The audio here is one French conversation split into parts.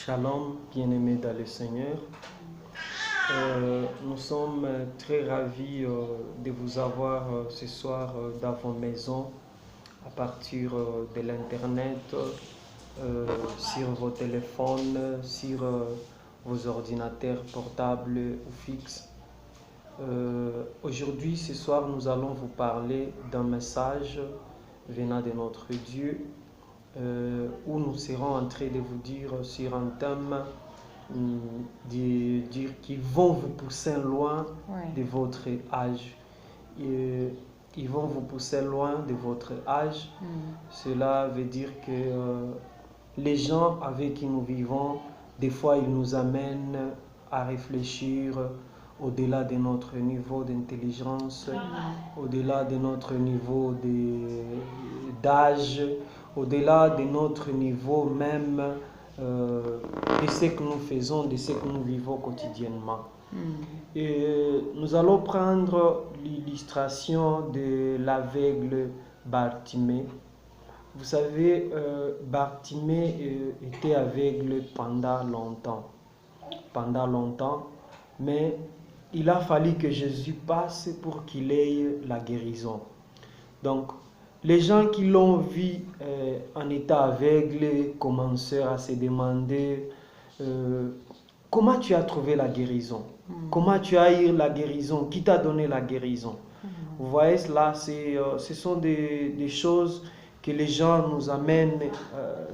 Shalom, bien-aimés dans le Seigneur. Nous sommes très ravis de vous avoir ce soir dans vos maisons à partir de l'Internet, sur vos téléphones, sur vos ordinateurs portables ou fixes. Aujourd'hui, ce soir, nous allons vous parler d'un message venant de notre Dieu où nous serons en train de vous dire sur un thème qui vont vous pousser loin de votre âge. Ils vont vous pousser loin de votre âge. Cela veut dire que les gens avec qui nous vivons, des fois, ils nous amènent à réfléchir au-delà de notre niveau d'intelligence, au-delà de notre niveau d'âge, au-delà de notre niveau même de ce que nous faisons, de ce que nous vivons quotidiennement. Et nous allons prendre l'illustration de l'aveugle Bartimée. Vous savez, Bartimée était aveugle pendant longtemps, mais il a fallu que Jésus passe pour qu'il ait la guérison. Donc, les gens qui l'ont vu en état aveugle commencèrent à se demander comment tu as trouvé la guérison, comment tu as eu la guérison, qui t'a donné la guérison. Vous voyez, là, ce sont des choses que les gens nous amènent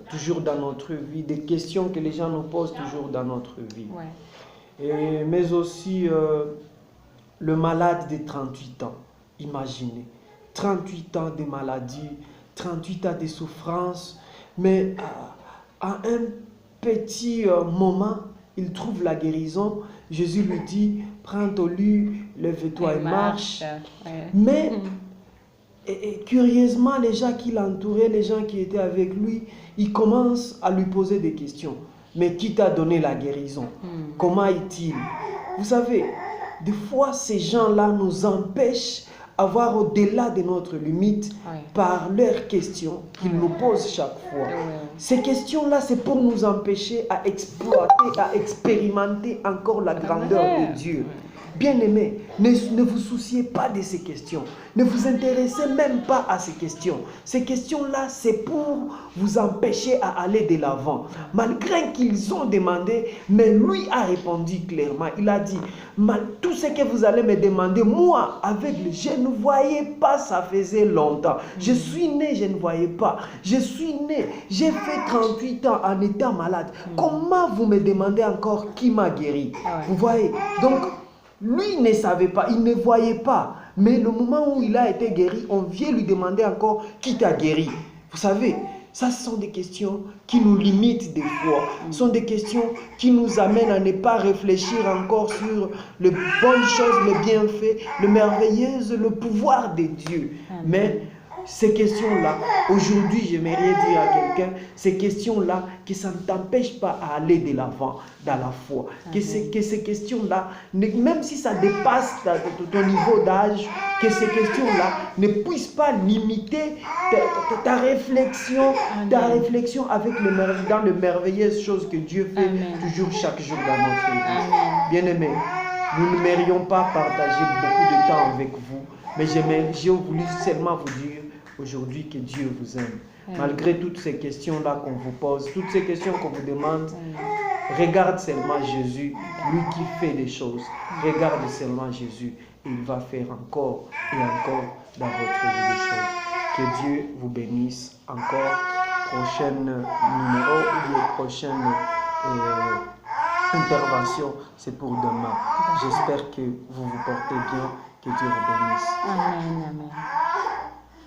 toujours dans notre vie, des questions que les gens nous posent toujours dans notre vie. Mais aussi le malade de 38 ans, imaginez, 38 ans de maladie, 38 ans de souffrance, mais à un petit moment, il trouve la guérison. Jésus lui dit, prends ton lit, lève-toi et marche. Mais curieusement, les gens qui l'entouraient, les gens qui étaient avec lui, ils commencent à lui poser des questions. Mais qui t'a donné la guérison? Comment est-il? Vous savez, des fois, ces gens-là nous empêchent d'avoir au-delà de notre limite par leurs questions qu'ils nous posent chaque fois. Ces questions-là, c'est pour nous empêcher à exploiter, à expérimenter encore la grandeur de Dieu. Bien-aimés, ne vous souciez pas de ces questions. Ne vous intéressez même pas à ces questions. Ces questions-là, c'est pour vous empêcher à aller de l'avant. Malgré qu'ils ont demandé, mais lui a répondu clairement. Il a dit, tout ce que vous allez me demander, moi, aveugle, je ne voyais pas, ça faisait longtemps. Je suis né, je ne voyais pas. Je suis né, j'ai fait 38 ans en étant malade. Comment vous me demandez encore qui m'a guéri? Vous voyez? Donc, lui ne savait pas, il ne voyait pas. Mais le moment où il a été guéri, on vient lui demander encore qui t'a guéri. Vous savez, ça ce sont des questions qui nous limitent des fois. Ce sont des questions qui nous amènent à ne pas réfléchir encore sur les bonnes choses, les bienfaits, le merveilleux, le pouvoir de Dieu. Mais ces questions-là, aujourd'hui, j'aimerais dire à quelqu'un, ces questions-là, que ça ne t'empêche pas à aller de l'avant dans la foi. Que ces questions-là, même si ça dépasse ton niveau d'âge, que ces questions-là ne puissent pas limiter ta réflexion avec dans les merveilleuses choses que Dieu fait toujours chaque jour dans notre vie. Bien-aimés, nous ne mérions pas partager beaucoup de temps avec vous, mais j'ai voulu seulement vous dire aujourd'hui que Dieu vous aime. Malgré toutes ces questions-là qu'on vous pose, toutes ces questions qu'on vous demande, regarde seulement Jésus, lui qui fait des choses. Regarde seulement Jésus et il va faire encore et encore dans votre vie des choses. Que Dieu vous bénisse encore. Prochaine numéro ou prochaine intervention, c'est pour demain. J'espère que vous vous portez bien. Que Dieu vous bénisse. Amen, amen.